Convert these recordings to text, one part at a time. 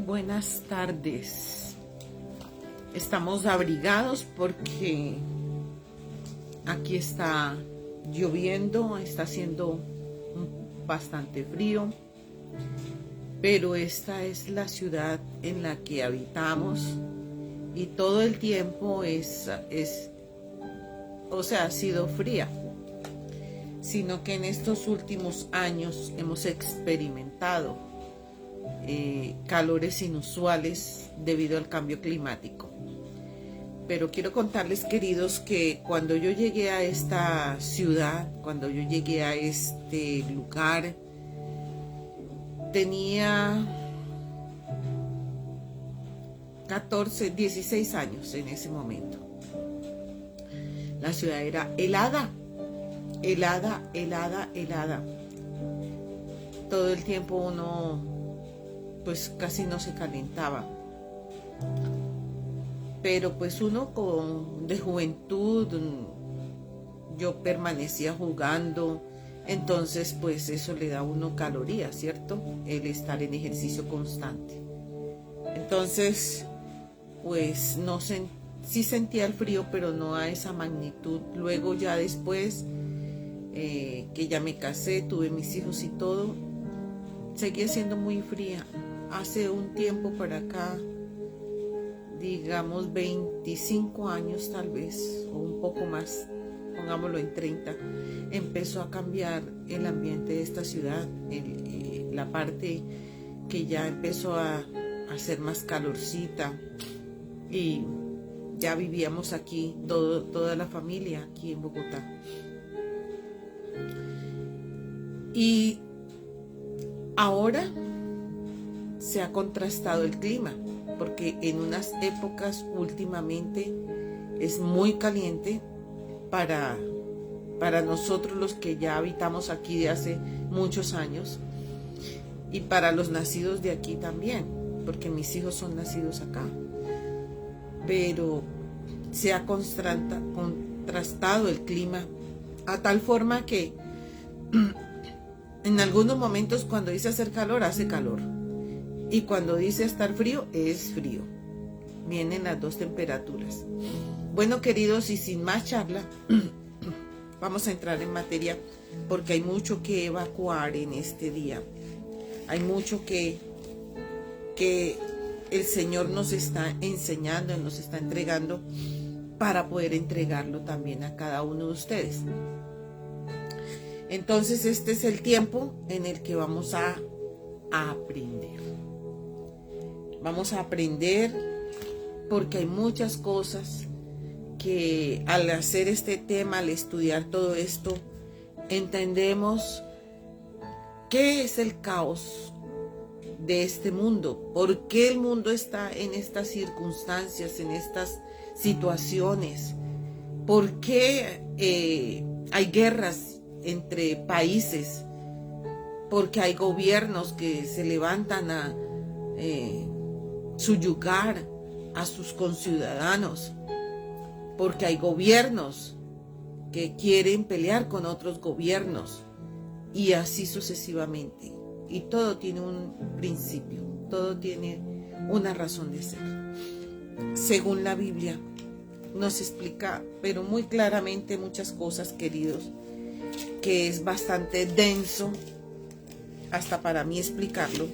buenas tardes. Estamos abrigados porque aquí está lloviendo, está haciendo bastante frío, pero esta es la ciudad en la que habitamos y todo el tiempo ha sido fría, sino que en estos últimos años hemos experimentado calores inusuales debido al cambio climático. Pero quiero contarles, queridos, que cuando yo llegué a esta ciudad, cuando yo llegué a este lugar, tenía 16 años en ese momento. La ciudad era helada, helada. Todo el tiempo uno pues casi no se calentaba. Pero pues uno de juventud, yo permanecía jugando, entonces pues eso le da a uno calorías, ¿cierto? El estar en ejercicio constante. Entonces pues sí sentía el frío, pero no a esa magnitud. Luego ya después que ya me casé, tuve mis hijos y todo, seguía siendo muy fría. Hace un tiempo para acá, digamos 25 años tal vez, o un poco más, pongámoslo en 30, empezó a cambiar el ambiente de esta ciudad, la parte que ya empezó a hacer más calorcita, y ya vivíamos aquí, toda la familia aquí en Bogotá. Y ahora se ha contrastado el clima, porque en unas épocas últimamente es muy caliente para nosotros los que ya habitamos aquí de hace muchos años, y para los nacidos de aquí también, porque mis hijos son nacidos acá. Pero se ha contrastado el clima a tal forma que en algunos momentos cuando dice hacer calor, hace calor. Y cuando dice estar frío, es frío. Vienen las dos temperaturas. Bueno, queridos, y sin más charla, vamos a entrar en materia porque hay mucho que evacuar en este día. Hay mucho que el Señor nos está enseñando, nos está entregando para poder entregarlo también a cada uno de ustedes. Entonces este es el tiempo en el que vamos a aprender. Vamos a aprender porque hay muchas cosas que al hacer este tema, al estudiar todo esto, entendemos qué es el caos de este mundo, por qué el mundo está en estas circunstancias, en estas situaciones, por qué hay guerras entre países, porque hay gobiernos que se levantan a subyugar a sus conciudadanos, porque hay gobiernos que quieren pelear con otros gobiernos, y así sucesivamente. Y todo tiene un principio, todo tiene una razón de ser. Según la Biblia nos explica, pero muy claramente, muchas cosas, queridos, que es bastante denso, hasta para mí explicarlo,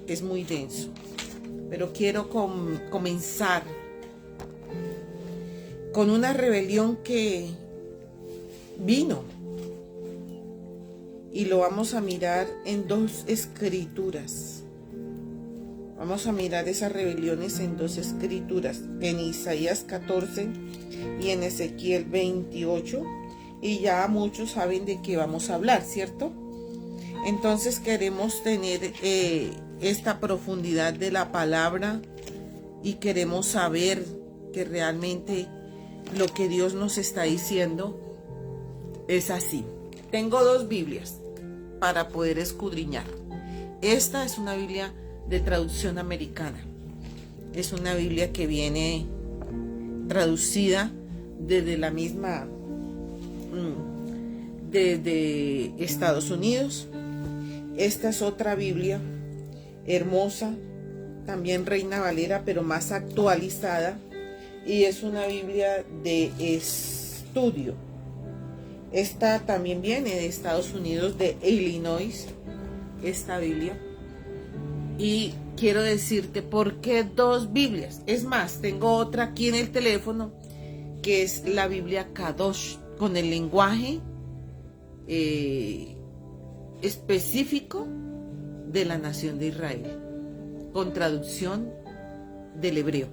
es muy denso. Pero quiero comenzar con una rebelión que vino, y lo vamos a mirar en dos escrituras. Vamos a mirar esas rebeliones en dos escrituras, en Isaías 14 y en Ezequiel 28, y ya muchos saben de qué vamos a hablar, ¿cierto? Entonces queremos tener esta profundidad de la palabra, y queremos saber que realmente lo que Dios nos está diciendo es así. Tengo dos Biblias para poder escudriñar. Esta es una Biblia de traducción americana. Es una Biblia que viene traducida desde la misma, desde Estados Unidos. Esta es otra Biblia hermosa, también Reina Valera, pero más actualizada, y es una Biblia de estudio. Esta también viene de Estados Unidos, de Illinois, esta Biblia. Y quiero decirte por qué 2 Biblias. Es más, tengo otra aquí en el teléfono, que es la Biblia Kadosh, con el lenguaje específico de la nación de Israel, con traducción del hebreo.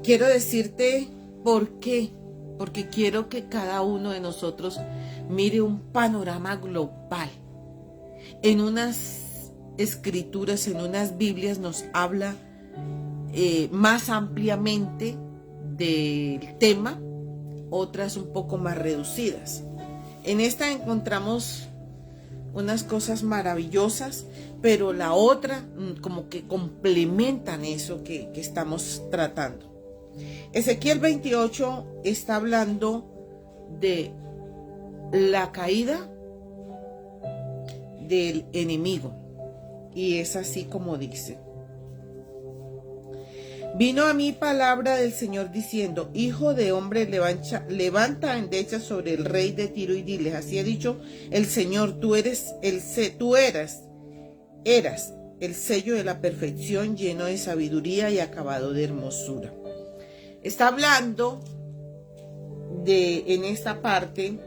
Quiero decirte por qué, porque quiero que cada uno de nosotros mire un panorama global. En unas escrituras, en unas Biblias nos habla más ampliamente del tema, otras un poco más reducidas. En esta encontramos unas cosas maravillosas, pero la otra como que complementan eso que estamos tratando. Ezequiel 28 está hablando de la caída del enemigo, y es así como dice: vino a mí palabra del Señor diciendo: Hijo de hombre, levanta endecha sobre el rey de Tiro y diles: así ha dicho el Señor, eras el sello de la perfección, lleno de sabiduría y acabado de hermosura. Está hablando en esta parte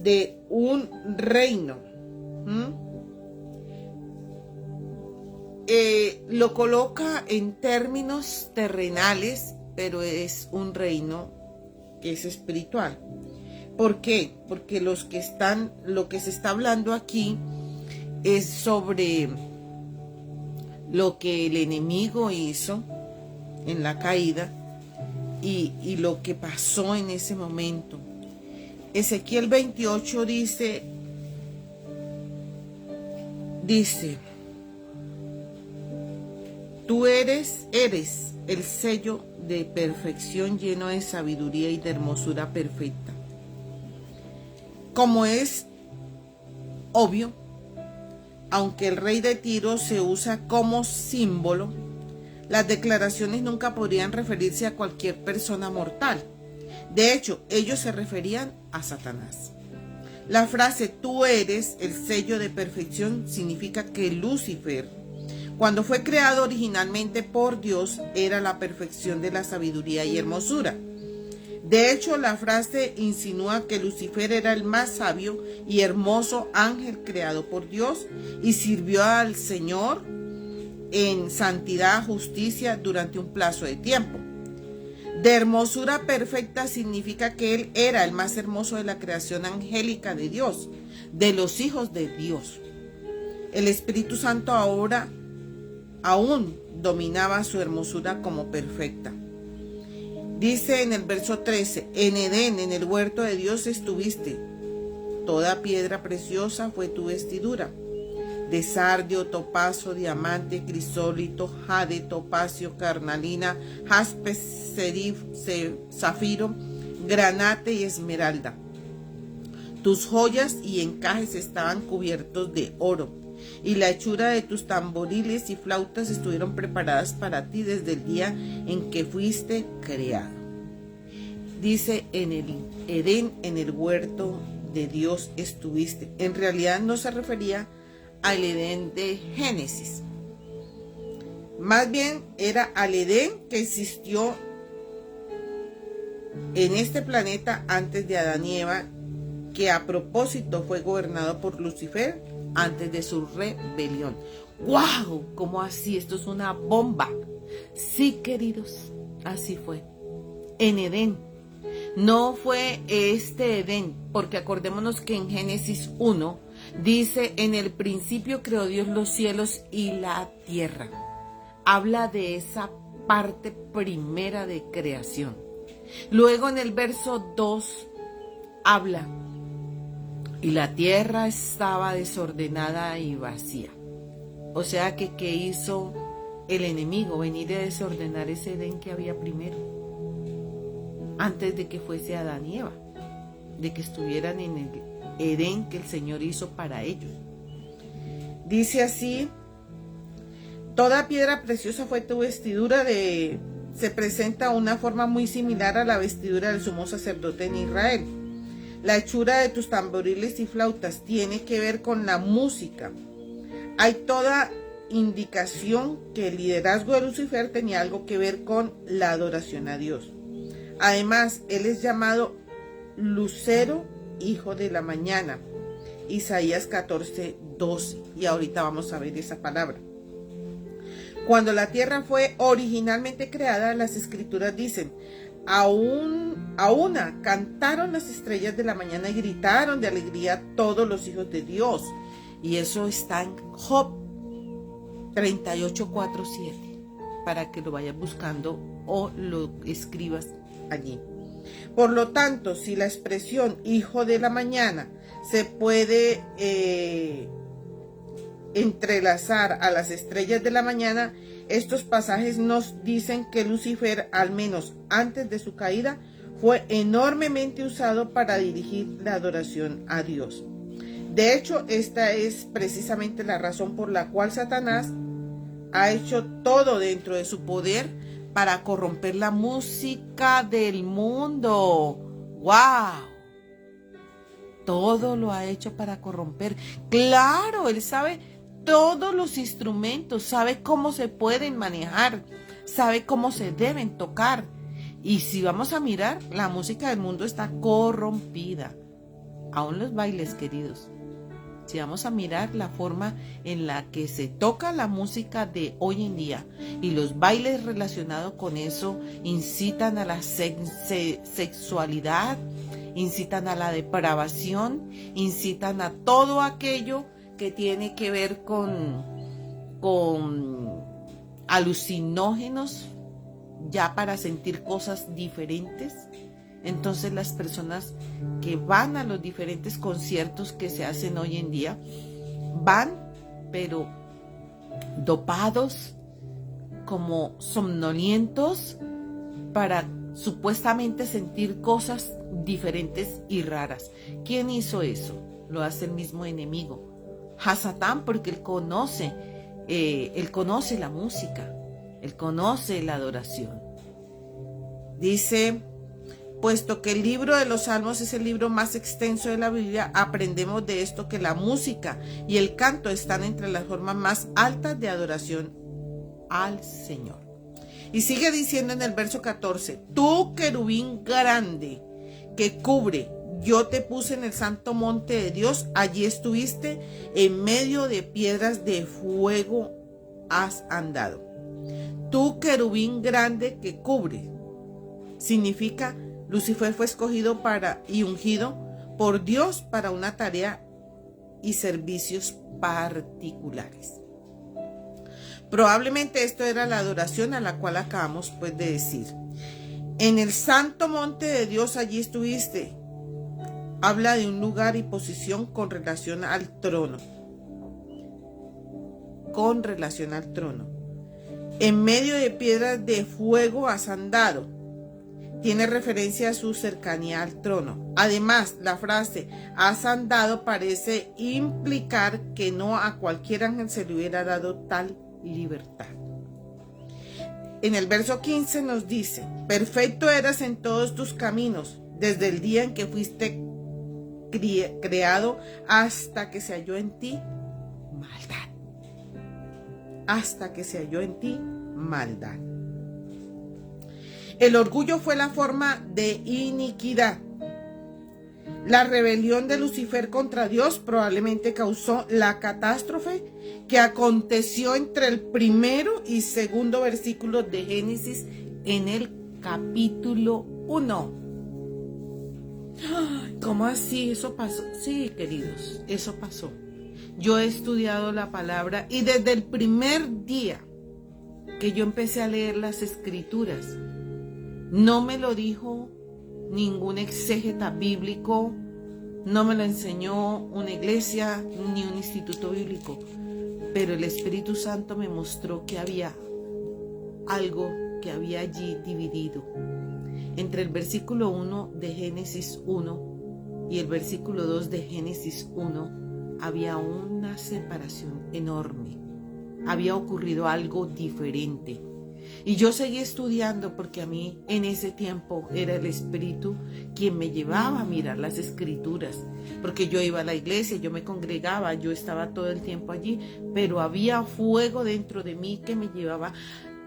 de un reino. Lo coloca en términos terrenales, pero es un reino que es espiritual. ¿Por qué? Porque lo que se está hablando aquí es sobre lo que el enemigo hizo en la caída y lo que pasó en ese momento. Ezequiel 28 dice, tú eres el sello de perfección, lleno de sabiduría y de hermosura perfecta. Como es obvio, aunque el rey de Tiro se usa como símbolo, las declaraciones nunca podrían referirse a cualquier persona mortal. De hecho, ellos se referían a Satanás. La frase tú eres el sello de perfección significa que Lucifer, cuando fue creado originalmente por Dios, era la perfección de la sabiduría y hermosura. De hecho, la frase insinúa que Lucifer era el más sabio y hermoso ángel creado por Dios y sirvió al Señor en santidad, justicia durante un plazo de tiempo. De hermosura perfecta significa que él era el más hermoso de la creación angélica de Dios, de los hijos de Dios. El Espíritu Santo ahora aún dominaba su hermosura como perfecta. Dice en el verso 13, en Edén, en el huerto de Dios estuviste. Toda piedra preciosa fue tu vestidura, de sardio, topazo, diamante, crisólito, jade, topacio, carnalina, jaspe, serif, zafiro, granate y esmeralda. Tus joyas y encajes estaban cubiertos de oro, y la hechura de tus tamboriles y flautas estuvieron preparadas para ti desde el día en que fuiste creado. Dice en el Edén, en el huerto de Dios estuviste. En realidad no se refería al Edén de Génesis. Más bien era al Edén que existió en este planeta antes de Adán y Eva, que a propósito fue gobernado por Lucifer antes de su rebelión. ¡Wow! ¿Cómo así? Esto es una bomba. Sí, queridos, así fue. En Edén. No fue este Edén, porque acordémonos que en Génesis 1 dice, en el principio creó Dios los cielos y la tierra. Habla de esa parte primera de creación. Luego en el verso 2 habla, y la tierra estaba desordenada y vacía. O sea que ¿qué hizo el enemigo? Venir a desordenar ese Edén que había primero, antes de que fuese Adán y Eva, de que estuvieran en el Edén que el Señor hizo para ellos. Dice así, Toda piedra preciosa fue tu vestidura se presenta una forma muy similar a la vestidura del sumo sacerdote en Israel. La hechura de tus tamboriles y flautas tiene que ver con la música. Hay toda indicación que el liderazgo de Lucifer tenía algo que ver con la adoración a Dios. Además, él es llamado Lucero, hijo de la mañana. Isaías 14:12. Y ahorita vamos a ver esa palabra. Cuando la tierra fue originalmente creada, las escrituras dicen: a una cantaron las estrellas de la mañana y gritaron de alegría todos los hijos de Dios. Y eso está en Job 38:4-7, para que lo vayas buscando o lo escribas allí. Por lo tanto, si la expresión hijo de la mañana se puede entrelazar a las estrellas de la mañana, estos pasajes nos dicen que Lucifer, al menos antes de su caída, fue enormemente usado para dirigir la adoración a Dios. De hecho, esta es precisamente la razón por la cual Satanás ha hecho todo dentro de su poder para corromper la música del mundo. ¡Wow! Todo lo ha hecho para corromper. Claro, él sabe todos los instrumentos, sabe cómo se pueden manejar, sabe cómo se deben tocar. Y si vamos a mirar, la música del mundo está corrompida. Aún los bailes, queridos. Si vamos a mirar la forma en la que se toca la música de hoy en día y los bailes relacionados con eso incitan a la sexualidad, incitan a la depravación, incitan a todo aquello que tiene que ver con alucinógenos, ya para sentir cosas diferentes. Entonces las personas que van a los diferentes conciertos que se hacen hoy en día, van pero dopados, como somnolientos, para supuestamente sentir cosas diferentes y raras. ¿Quién hizo eso? Lo hace el mismo enemigo, Hasatán, porque él conoce la música, él conoce la adoración. Dice: puesto que el libro de los Salmos es el libro más extenso de la Biblia, aprendemos de esto que la música y el canto están entre las formas más altas de adoración al Señor. Y sigue diciendo en el verso 14: tú, querubín grande que cubre, yo te puse en el santo monte de Dios, allí estuviste, en medio de piedras de fuego has andado. Tú, querubín grande que cubre, significa Lucifer fue escogido y ungido por Dios para una tarea y servicios particulares. Probablemente esto era la adoración a la cual acabamos de decir. En el santo monte de Dios allí estuviste. Habla de un lugar y posición con relación al trono. Con relación al trono. En medio de piedras de fuego has andado. Tiene referencia a su cercanía al trono. Además, la frase has andado parece implicar que no a cualquier ángel se le hubiera dado tal libertad. En el verso 15 nos dice: perfecto eras en todos tus caminos, desde el día en que fuiste creado hasta que se halló en ti maldad. Hasta que se halló en ti maldad. El orgullo fue la forma de iniquidad. La rebelión de Lucifer contra Dios probablemente causó la catástrofe que aconteció entre el primero y segundo versículo de Génesis en el capítulo 1. ¿Cómo así? ¿Eso pasó? Sí, queridos, eso pasó. Yo he estudiado la palabra y desde el primer día que yo empecé a leer las escrituras, no me lo dijo ningún exégeta bíblico, no me lo enseñó una iglesia ni un instituto bíblico, pero el Espíritu Santo me mostró que había algo que había allí dividido. Entre el versículo 1 de Génesis 1 y el versículo 2 de Génesis 1 había una separación enorme. había ocurrido algo diferente. Y yo seguí estudiando porque a mí en ese tiempo era el Espíritu quien me llevaba a mirar las Escrituras. Porque yo iba a la iglesia, yo me congregaba, yo estaba todo el tiempo allí, pero había fuego dentro de mí que me llevaba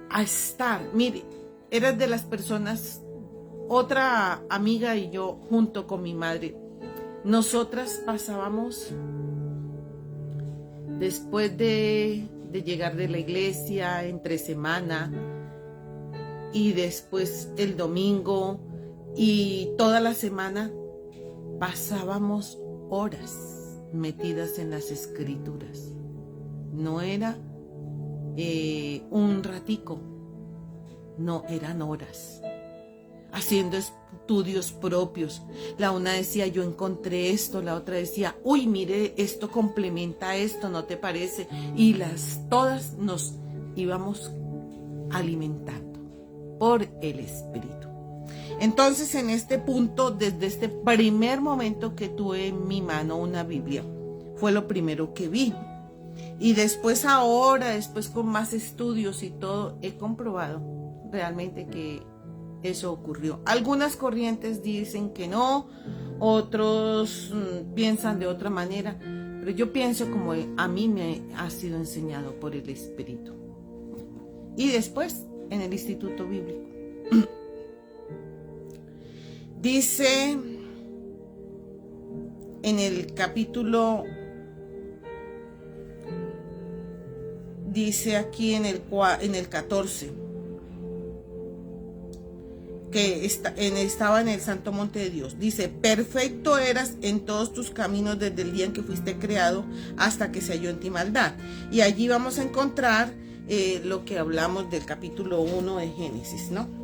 a estar. Mire, eras de las personas, otra amiga y yo junto con mi madre, nosotras pasábamos después de llegar de la iglesia entre semana y después el domingo y toda la semana pasábamos horas metidas en las Escrituras. No era un ratico, no, eran horas, haciendo estudios propios. La una decía, yo encontré esto, la otra decía, uy, mire, esto complementa esto, ¿no te parece? Y todas nos íbamos alimentando por el Espíritu. Entonces, en este punto, desde este primer momento que tuve en mi mano una Biblia, fue lo primero que vi. Y después con más estudios y todo, he comprobado realmente que eso ocurrió. Algunas corrientes dicen que no, otros piensan de otra manera, pero yo pienso como a mí me ha sido enseñado por el Espíritu. Y después, en el Instituto Bíblico. Dice en el capítulo, dice aquí en el 14, que estaba en el santo monte de Dios. Dice, perfecto eras en todos tus caminos desde el día en que fuiste creado hasta que se halló en ti maldad. Y allí vamos a encontrar lo que hablamos del capítulo 1 de Génesis, ¿no?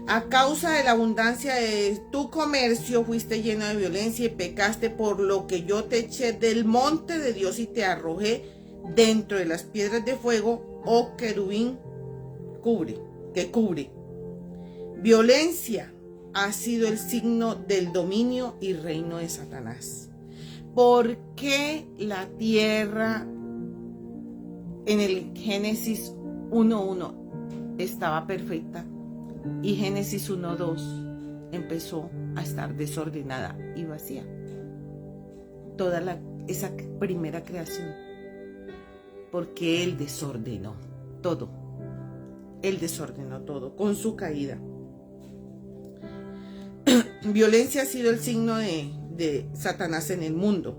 A causa de la abundancia de tu comercio fuiste lleno de violencia y pecaste, por lo que yo te eché del monte de Dios y te arrojé dentro de las piedras de fuego, oh querubín que cubre. Violencia ha sido el signo del dominio y reino de Satanás. ¿Por qué la tierra en el Génesis 1:1 estaba perfecta y Génesis 1:2 empezó a estar desordenada y vacía? Esa primera creación, porque Él desordenó todo. Él desordenó todo con su caída. Violencia ha sido el signo de Satanás en el mundo.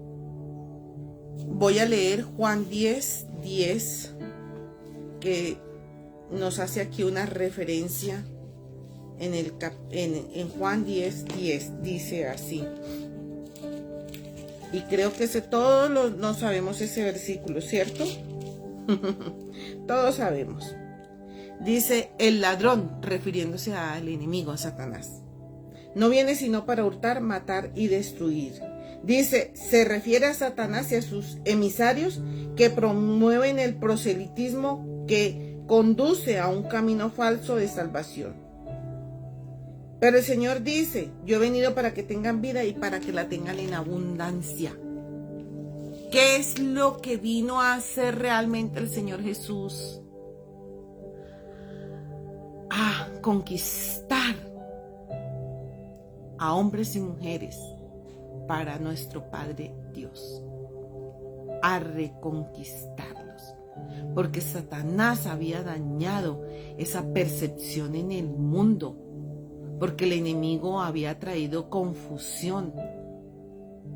Voy a leer Juan 10:10, que nos hace aquí una referencia en Juan 10:10. Dice así, y creo que todos no sabemos ese versículo, ¿cierto? Todos sabemos. Dice, el ladrón, refiriéndose al enemigo, a Satanás, no viene sino para hurtar, matar y destruir. Dice, se refiere a Satanás y a sus emisarios que promueven el proselitismo que conduce a un camino falso de salvación. Pero el Señor dice, yo he venido para que tengan vida y para que la tengan en abundancia. ¿Qué es lo que vino a hacer realmente el Señor Jesús? A conquistar a hombres y mujeres para nuestro Padre Dios, a reconquistarlos, porque Satanás había dañado esa percepción en el mundo, porque el enemigo había traído confusión.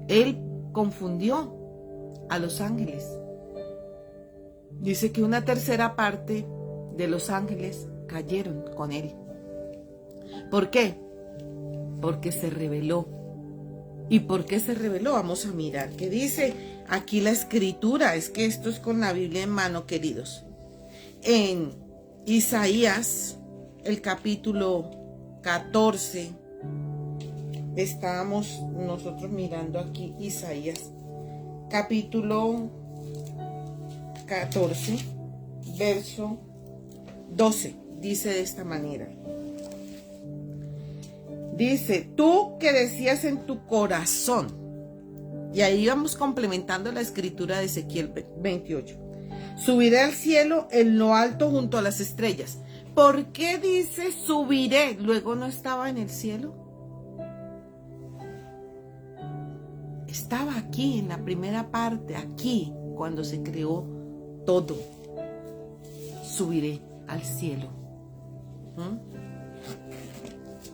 Él confundió a los ángeles. Dice que una tercera parte de los ángeles cayeron con él. ¿Por qué? Porque se rebeló. ¿Y por qué se rebeló? Vamos a mirar qué dice aquí la escritura. Es que esto es con la Biblia en mano, queridos. En Isaías, el capítulo 14, estábamos nosotros mirando aquí Isaías, capítulo 14, verso 12, dice de esta manera. Dice, tú que decías en tu corazón, y ahí vamos complementando la escritura de Ezequiel 28. Subiré al cielo en lo alto junto a las estrellas. ¿Por qué dice subiré? Luego no estaba en el cielo. Estaba aquí en la primera parte, aquí, cuando se creó todo. Subiré al cielo.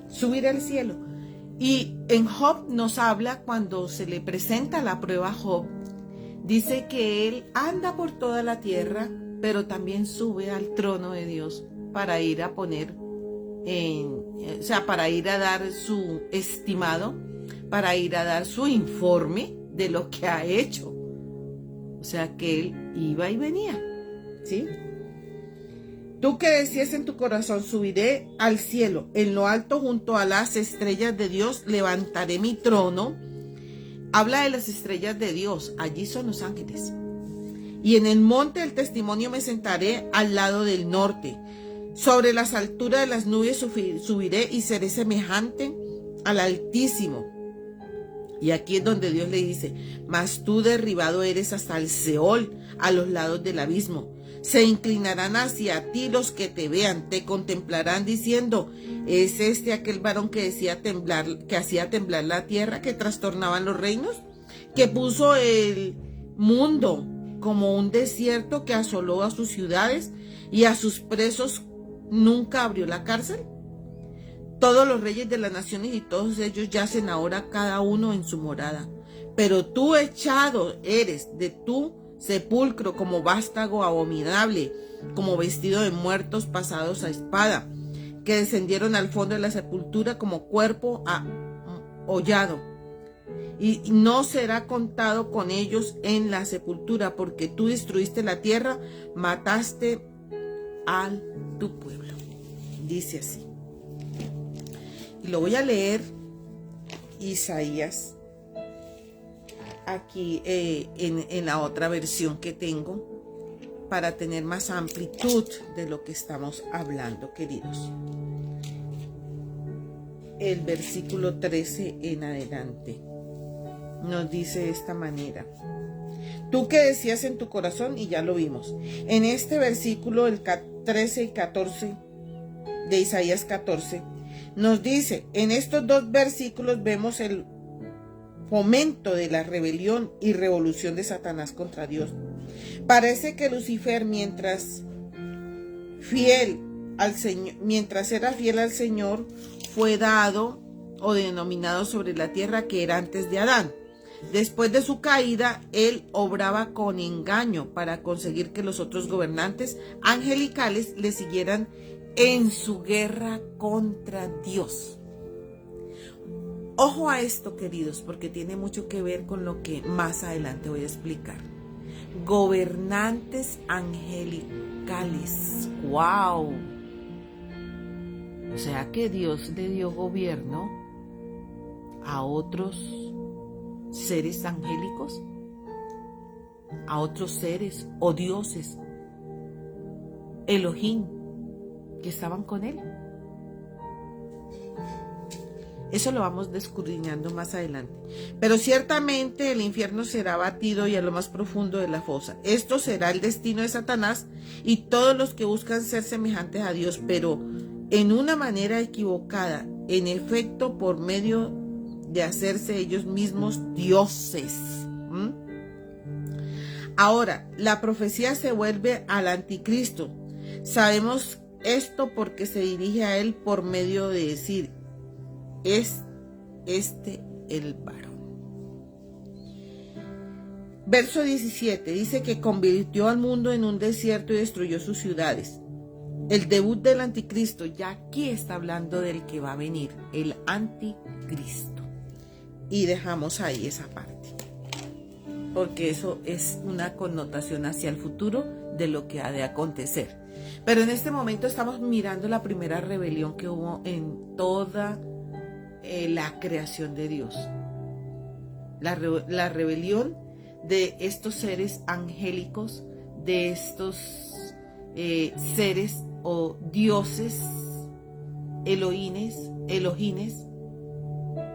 Subiré al cielo. Y en Job nos habla, cuando se le presenta la prueba a Job, dice que él anda por toda la tierra, pero también sube al trono de Dios para ir a poner, para ir a dar su estimado, para ir a dar su informe de lo que ha hecho. O sea que él iba y venía, ¿sí? Tú que decías en tu corazón, subiré al cielo, en lo alto junto a las estrellas de Dios, levantaré mi trono. Habla de las estrellas de Dios, allí son los ángeles. Y en el monte del testimonio me sentaré al lado del norte. Sobre las alturas de las nubes subiré y seré semejante al Altísimo. Y aquí es donde Dios le dice, mas tú derribado eres hasta el Seol, a los lados del abismo. Se inclinarán hacia ti los que te vean, te contemplarán diciendo, ¿es este aquel varón que hacía temblar la tierra, que trastornaban los reinos, que puso el mundo como un desierto, que asoló a sus ciudades y a sus presos nunca abrió la cárcel? Todos los reyes de las naciones y todos ellos yacen ahora cada uno en su morada. Pero tú echado eres de tu sepulcro como vástago abominable, como vestido de muertos pasados a espada, que descendieron al fondo de la sepultura como cuerpo hollado. Y no será contado con ellos en la sepultura, porque tú destruiste la tierra, mataste a tu pueblo. Dice así. Y lo voy a leer, Isaías, aquí en la otra versión que tengo, para tener más amplitud de lo que estamos hablando, queridos. El versículo 13 en adelante nos dice de esta manera. Tú que decías en tu corazón, y ya lo vimos. En este versículo, el 13 y 14 de Isaías 14, nos dice, en estos dos versículos vemos el fomento de la rebelión y revolución de Satanás contra Dios. Parece que Lucifer, mientras era fiel al Señor, fue dado o denominado sobre la tierra, que era antes de Adán. Después de su caída, él obraba con engaño para conseguir que los otros gobernantes angelicales le siguieran en su guerra contra Dios. Ojo a esto, queridos, porque tiene mucho que ver con lo que más adelante voy a explicar. Gobernantes angelicales. ¡Wow! O sea que Dios le dio gobierno a otros seres angélicos, a otros seres o dioses, Elohim, que estaban con él. Eso lo vamos descubriendo más adelante. Pero ciertamente el infierno será batido y a lo más profundo de la fosa. Esto será el destino de Satanás y todos los que buscan ser semejantes a Dios, pero en una manera equivocada, en efecto, por medio de hacerse ellos mismos dioses. Ahora, la profecía se vuelve al anticristo. Sabemos esto porque se dirige a él por medio de decir, es este el varón. Verso 17 dice que convirtió al mundo en un desierto y destruyó sus ciudades. El debut del anticristo, ya aquí está hablando del que va a venir, el anticristo. Y dejamos ahí esa parte, porque eso es una connotación hacia el futuro de lo que ha de acontecer. Pero en este momento estamos mirando la primera rebelión que hubo en toda la creación de Dios. La rebelión de estos seres angélicos, de estos seres o dioses, Elohines.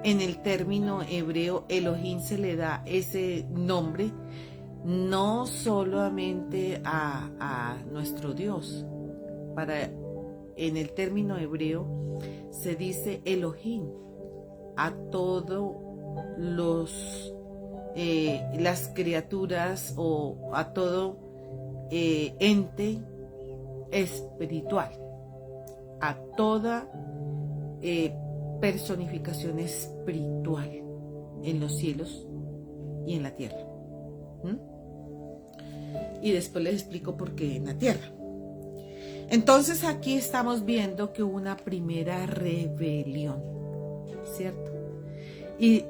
En el término hebreo, Elohim se le da ese nombre no solamente a nuestro Dios. En el término hebreo se dice Elohim a todos las criaturas o a todo ente espiritual, a toda personificación espiritual en los cielos y en la tierra. Y después les explico por qué en la tierra. Entonces aquí estamos viendo que hubo una primera rebelión, ¿cierto? Y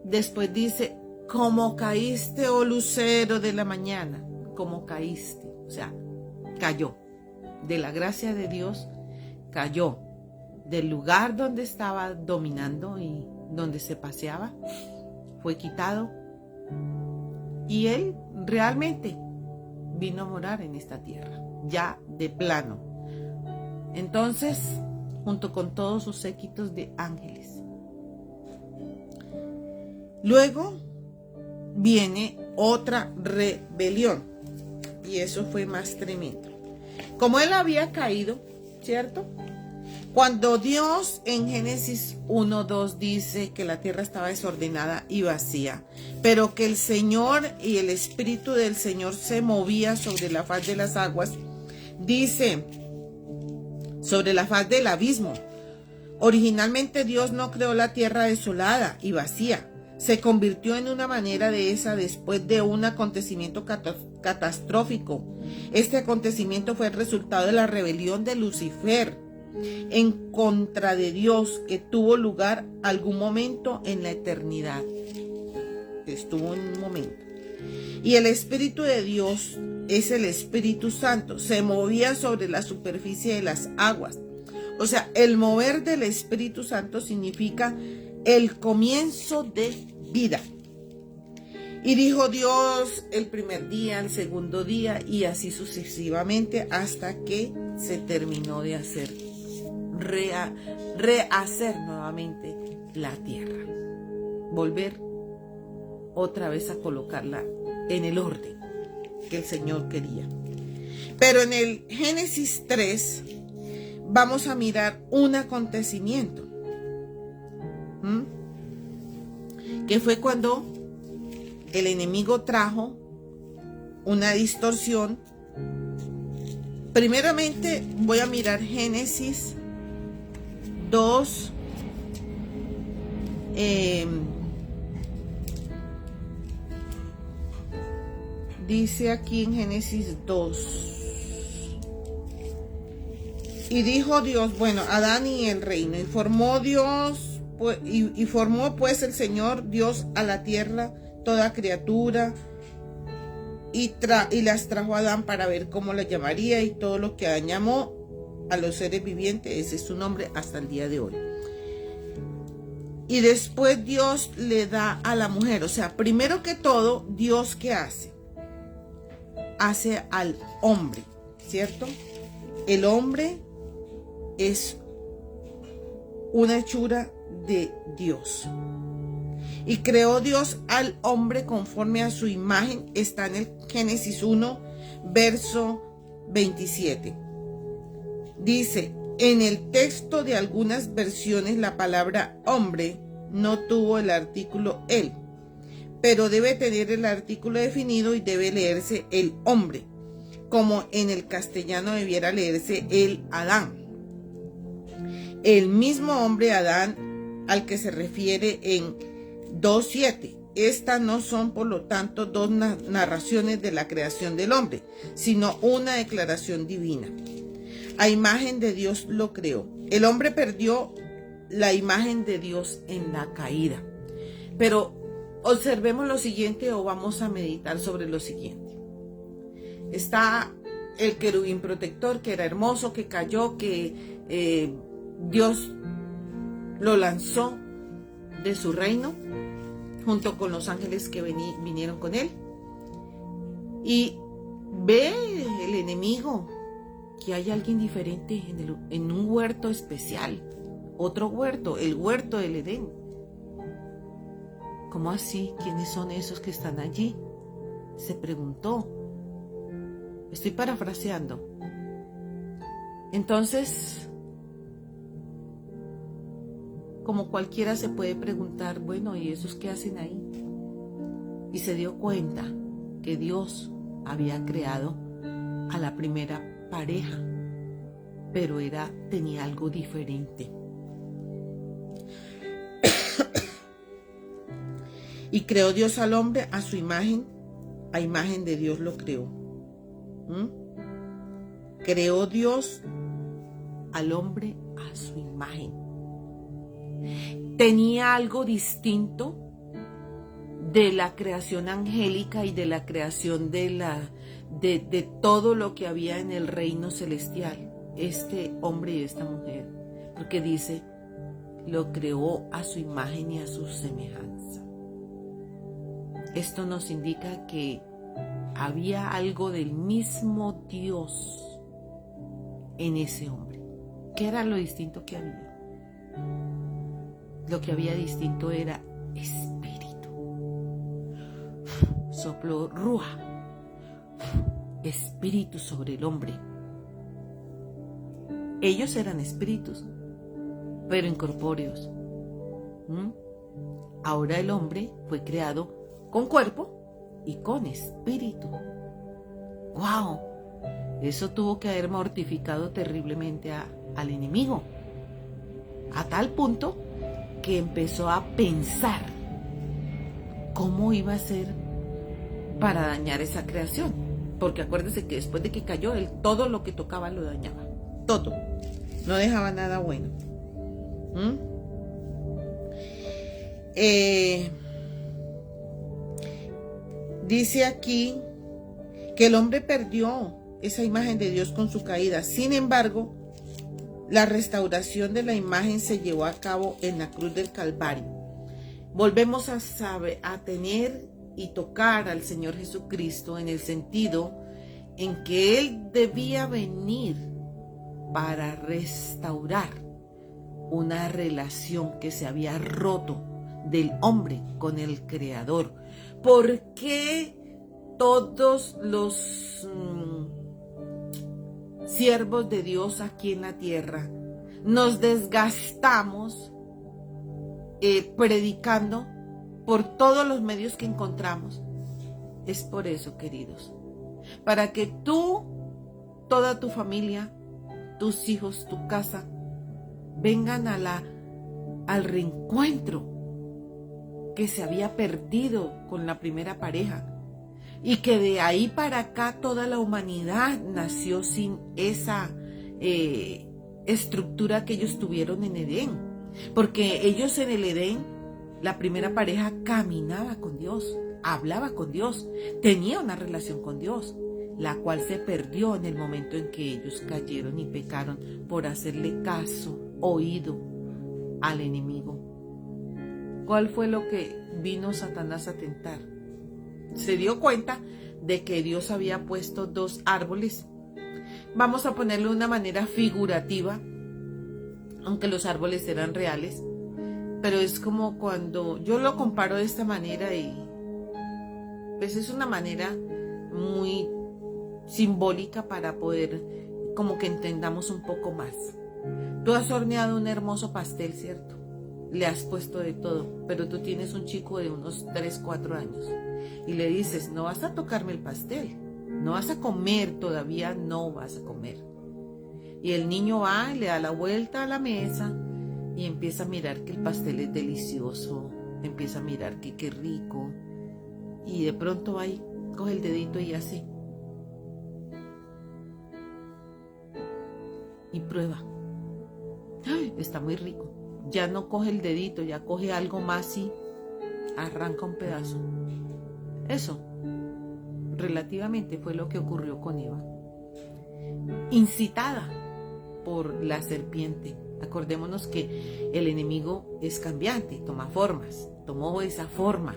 después dice, como caíste, oh lucero de la mañana, como caíste, o sea, cayó. De la gracia de Dios, cayó. Del lugar donde estaba dominando y donde se paseaba, fue quitado. Y él realmente vino a morar en esta tierra, ya de plano. Entonces, junto con todos sus séquitos de ángeles. Luego viene otra rebelión. Y eso fue más tremendo. Como él había caído, ¿cierto? Cuando Dios en Génesis 1:2 dice que la tierra estaba desordenada y vacía, pero que el Señor y el Espíritu del Señor se movía sobre la faz de las aguas, dice, sobre la faz del abismo. Originalmente Dios no creó la tierra desolada y vacía. Se convirtió en una manera de esa después de un acontecimiento catastrófico. Este acontecimiento fue el resultado de la rebelión de Lucifer en contra de Dios, que tuvo lugar algún momento en la eternidad. Estuvo en un momento. Y el Espíritu de Dios es el Espíritu Santo. Se movía sobre la superficie de las aguas. O sea, el mover del Espíritu Santo significa el comienzo de vida. Y dijo Dios el primer día, el segundo día y así sucesivamente hasta que se terminó de hacer, rehacer nuevamente la tierra. Volver otra vez a colocarla en el orden que el Señor quería. Pero en el Génesis 3 vamos a mirar un acontecimiento. Que fue cuando el enemigo trajo una distorsión. Primeramente voy a mirar Génesis 2. Dice aquí en Génesis 2. Y dijo Dios, bueno, Adán y el reino, y formó Dios. Y formó pues el Señor Dios a la tierra toda criatura y las trajo a Adán para ver cómo la llamaría, y todo lo que Adán llamó a los seres vivientes, ese es su nombre hasta el día de hoy. Y después Dios le da a la mujer, o sea, primero que todo, Dios ¿qué hace? Hace al hombre, ¿cierto? El hombre es una hechura de Dios. Y creó Dios al hombre conforme a su imagen. Está en el Génesis 1, verso 27. Dice, en el texto de algunas versiones la palabra hombre no tuvo el artículo el, pero debe tener el artículo definido y debe leerse el hombre, como en el castellano debiera leerse el Adán. El mismo hombre Adán al que se refiere en 2:7. Estas no son, por lo tanto, dos narraciones de la creación del hombre, sino una declaración divina. A imagen de Dios lo creó. El hombre perdió la imagen de Dios en la caída. Pero observemos lo siguiente, o vamos a meditar sobre lo siguiente. Está el querubín protector, que era hermoso, que cayó, que Dios lo lanzó de su reino junto con los ángeles que vinieron con él, y ve el enemigo que hay alguien diferente en un huerto especial, otro huerto, el huerto del Edén. ¿Cómo así? ¿Quiénes son esos que están allí? se preguntó. Estoy parafraseando. Entonces, como cualquiera se puede preguntar, bueno, ¿y esos qué hacen ahí? Y se dio cuenta que Dios había creado a la primera pareja, pero tenía algo diferente. Y creó Dios al hombre a su imagen, a imagen de Dios lo creó. Creó Dios al hombre a su imagen. Tenía algo distinto de la creación angélica y de la creación de todo lo que había en el reino celestial, este hombre y esta mujer, porque dice, lo creó a su imagen y a su semejanza. Esto nos indica que había algo del mismo Dios en ese hombre. ¿Qué era lo distinto que había? Lo que había distinto era espíritu. Sopló ruaj, espíritu sobre el hombre. Ellos eran espíritus, pero incorpóreos. Ahora el hombre fue creado con cuerpo y con espíritu. ¡Wow! Eso tuvo que haber mortificado terriblemente al enemigo, a tal punto que empezó a pensar cómo iba a ser para dañar esa creación. Porque acuérdese que después de que cayó, él todo lo que tocaba lo dañaba. Todo. No dejaba nada bueno. Dice aquí que el hombre perdió esa imagen de Dios con su caída. Sin embargo, la restauración de la imagen se llevó a cabo en la cruz del Calvario. Volvemos a tener y tocar al Señor Jesucristo en el sentido en que Él debía venir para restaurar una relación que se había roto del hombre con el Creador. ¿Por qué todos los siervos de Dios aquí en la tierra nos desgastamos predicando por todos los medios que encontramos? Es por eso, queridos, para que tú, toda tu familia, tus hijos, tu casa, vengan al reencuentro que se había perdido con la primera pareja, y que de ahí para acá toda la humanidad nació sin esa estructura que ellos tuvieron en Edén, porque ellos en el Edén, la primera pareja caminaba con Dios, hablaba con Dios, tenía una relación con Dios, la cual se perdió en el momento en que ellos cayeron y pecaron por hacerle caso, oído al enemigo. ¿Cuál fue lo que vino Satanás a tentar? Se dio cuenta de que Dios había puesto dos árboles. Vamos a ponerlo de una manera figurativa, aunque los árboles eran reales, pero es como cuando yo lo comparo de esta manera, y pues es una manera muy simbólica para poder como que entendamos un poco más. Tú has horneado un hermoso pastel, ¿cierto? Le has puesto de todo, pero tú tienes un chico de unos 3, 4 años y le dices, no vas a tocarme el pastel, no vas a comer, todavía no vas a comer. Y el niño va y le da la vuelta a la mesa y empieza a mirar que el pastel es delicioso, empieza a mirar que qué rico, y de pronto va y coge el dedito y así, y prueba. ¡Ay, está muy rico! Ya no coge el dedito, ya coge algo más y arranca un pedazo. Eso, relativamente, fue lo que ocurrió con Eva. Incitada por la serpiente. Acordémonos que el enemigo es cambiante, toma formas. Tomó esa forma,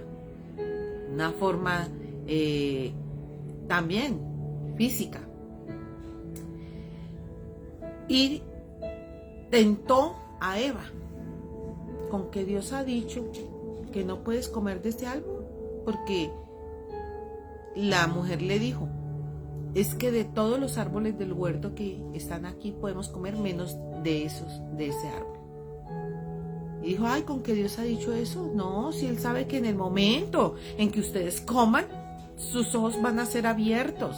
una forma también física. Y tentó a Eva con que Dios ha dicho que no puedes comer de este árbol porque la mujer le dijo, es que de todos los árboles del huerto que están aquí podemos comer menos de ese árbol. Y dijo, ay, ¿con qué Dios ha dicho eso? No, si Él sabe que en el momento en que ustedes coman, sus ojos van a ser abiertos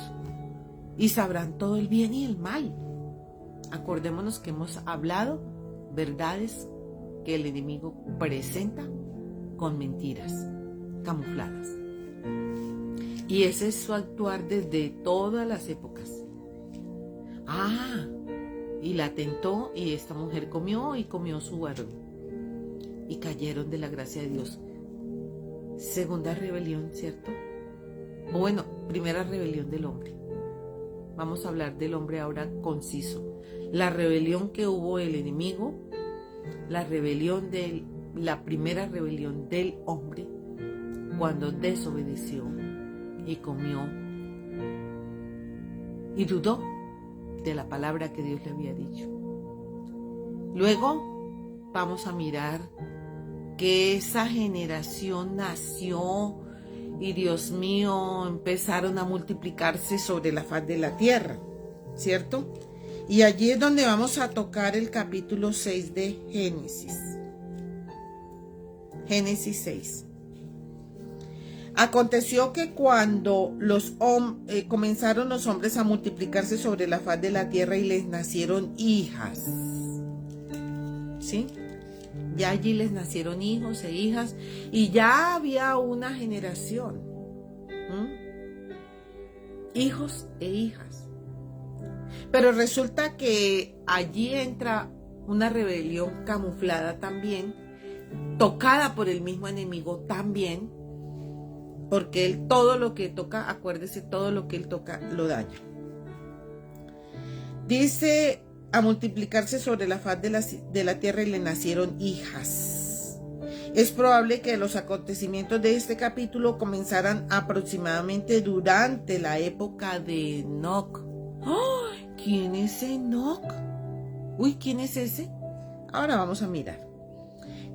y sabrán todo el bien y el mal. Acordémonos que hemos hablado verdades que el enemigo presenta con mentiras camufladas. Y ese es su actuar desde todas las épocas. Y la tentó y esta mujer comió y comió su árbol. Y cayeron de la gracia de Dios. Segunda rebelión, ¿cierto? O bueno, primera rebelión del hombre. Vamos a hablar del hombre ahora conciso. La rebelión que hubo el enemigo, la primera rebelión del hombre cuando desobedeció y comió y dudó de la palabra que Dios le había dicho. Luego vamos a mirar que esa generación nació y Dios mío, empezaron a multiplicarse sobre la faz de la tierra, ¿cierto? Y allí es donde vamos a tocar el capítulo 6 de Génesis. Génesis 6. Aconteció que cuando comenzaron los hombres a multiplicarse sobre la faz de la tierra y les nacieron hijas, ¿sí? Ya allí les nacieron hijos e hijas y ya había una generación, hijos e hijas. Pero resulta que allí entra una rebelión camuflada también, tocada por el mismo enemigo también, porque él todo lo que toca, acuérdese, todo lo que él toca lo daña. Dice, a multiplicarse sobre la faz de la tierra y le nacieron hijas. Es probable que los acontecimientos de este capítulo comenzaran aproximadamente durante la época de Enoc. ¡Oh! ¿Quién es Enoc? Uy, ¿quién es ese? Ahora vamos a mirar.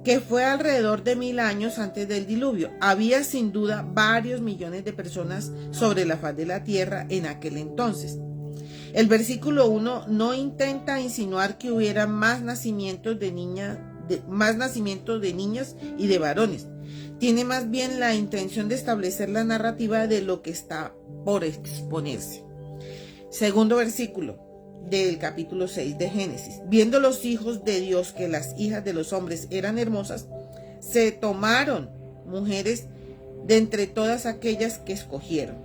Que fue alrededor de 1000 años antes del diluvio. Había sin duda varios millones de personas sobre la faz de la tierra en aquel entonces. El versículo 1 no intenta insinuar que hubiera más nacimientos de niñas y de varones. Tiene más bien la intención de establecer la narrativa de lo que está por exponerse. Segundo versículo del capítulo 6 de Génesis. Viendo los hijos de Dios que las hijas de los hombres eran hermosas, se tomaron mujeres de entre todas aquellas que escogieron.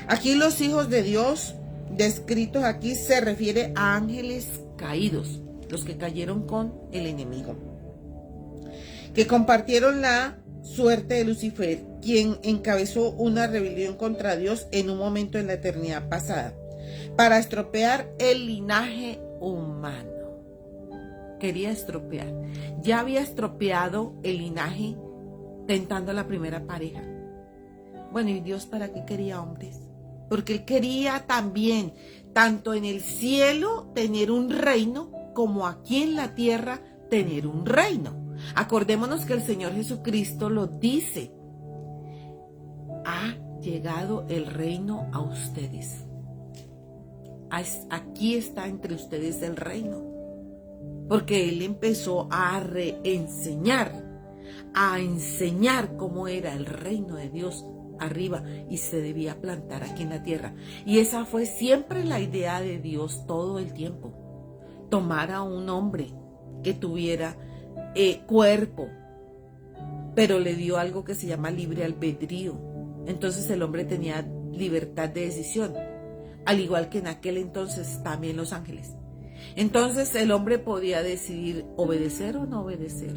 Aquí los hijos de Dios descritos aquí se refiere a ángeles caídos, los que cayeron con el enemigo, que compartieron la suerte de Lucifer, quien encabezó una rebelión contra Dios en un momento en la eternidad pasada, para estropear el linaje humano. Quería estropear. Ya había estropeado el linaje tentando a la primera pareja. Bueno, ¿y Dios para qué quería hombres? Porque Él quería también, tanto en el cielo, tener un reino, como aquí en la tierra, tener un reino. Acordémonos que el Señor Jesucristo lo dice. Ha llegado el reino a ustedes. Aquí está entre ustedes el reino. Porque Él empezó a reenseñar, a enseñar cómo era el reino de Dios arriba y se debía plantar aquí en la tierra. Y esa fue siempre la idea de Dios todo el tiempo. Tomar a un hombre que tuviera cuerpo, pero le dio algo que se llama libre albedrío. Entonces el hombre tenía libertad de decisión, al igual que en aquel entonces también los ángeles. Entonces el hombre podía decidir obedecer o no obedecer.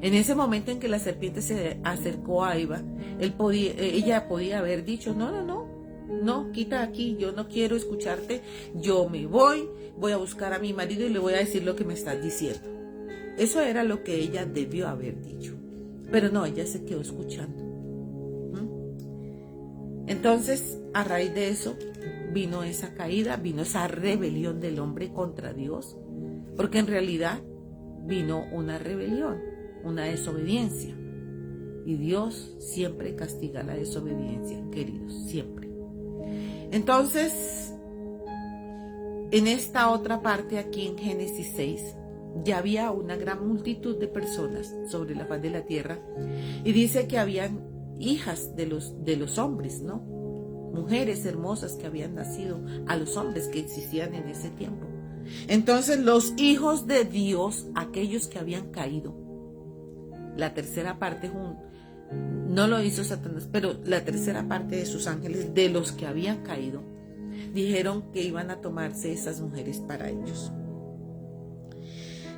En ese momento en que la serpiente se acercó a Eva, ella podía haber dicho, no, quita aquí, yo no quiero escucharte, yo me voy a buscar a mi marido y le voy a decir lo que me estás diciendo. Eso era lo que ella debió haber dicho. Pero no, ella se quedó escuchando. Entonces, a raíz de eso, vino esa caída, vino esa rebelión del hombre contra Dios, porque en realidad vino una rebelión, una desobediencia. Y Dios siempre castiga la desobediencia, queridos, siempre. Entonces, en esta otra parte aquí en Génesis 6, ya había una gran multitud de personas sobre la faz de la tierra. Y dice que habían hijas de los hombres, ¿no? Mujeres hermosas que habían nacido a los hombres que existían en ese tiempo. Entonces los hijos de Dios, aquellos que habían caído, la tercera parte, no lo hizo Satanás, pero la tercera parte de sus ángeles, de los que habían caído, dijeron que iban a tomarse esas mujeres para ellos.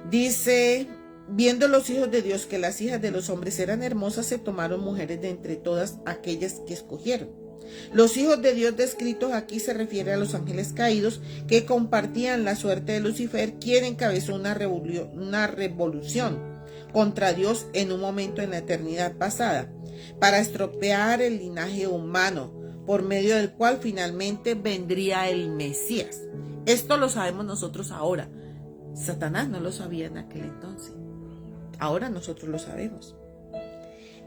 Dice, viendo los hijos de Dios que las hijas de los hombres eran hermosas, se tomaron mujeres de entre todas aquellas que escogieron. Los hijos de Dios descritos aquí se refiere a los ángeles caídos que compartían la suerte de Lucifer, quien encabezó una revolución contra Dios en un momento en la eternidad pasada, para estropear el linaje humano, por medio del cual finalmente vendría el Mesías. Esto lo sabemos nosotros ahora. Satanás no lo sabía en aquel entonces. Ahora nosotros lo sabemos.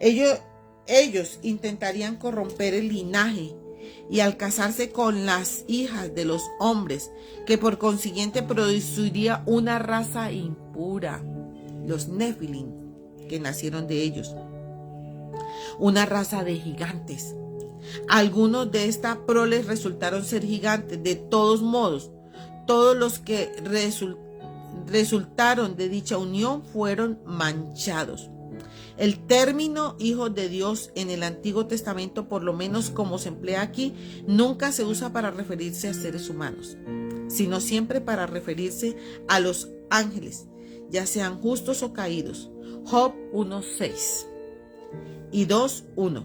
Ellos intentarían corromper el linaje y al casarse con las hijas de los hombres, que por consiguiente produciría una raza impura, los Nefilim, que nacieron de ellos, una raza de gigantes. Algunos de esta prole resultaron ser gigantes. De todos modos, todos los que resultaron de dicha unión fueron manchados. El término hijos de Dios en el Antiguo Testamento, por lo menos como se emplea aquí, nunca se usa para referirse a seres humanos, sino siempre para referirse a los ángeles, ya sean justos o caídos. Job 1:6 y 2:1.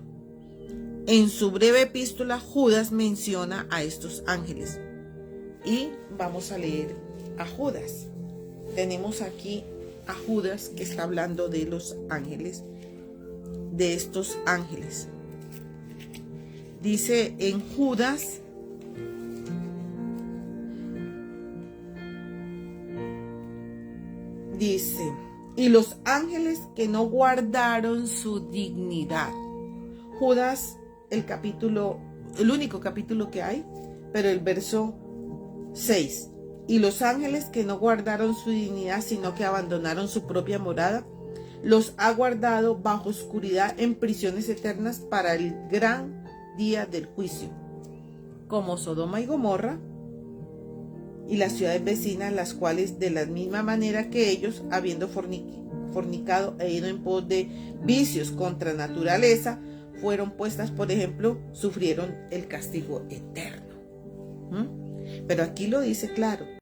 En su breve epístola, Judas menciona a estos ángeles. Y vamos a leer a Judas. Tenemos aquí a Judas que está hablando de los ángeles, de estos ángeles. Dice en Judas, dice, y los ángeles que no guardaron su dignidad. Judas, el único capítulo que hay, pero el verso 6. Y los ángeles que no guardaron su dignidad, sino que abandonaron su propia morada, los ha guardado bajo oscuridad en prisiones eternas para el gran día del juicio, como Sodoma y Gomorra y las ciudades vecinas, las cuales de la misma manera que ellos, habiendo fornicado e ido en pos de vicios contra naturaleza, fueron puestas, por ejemplo, sufrieron el castigo eterno. Pero aquí lo dice claro.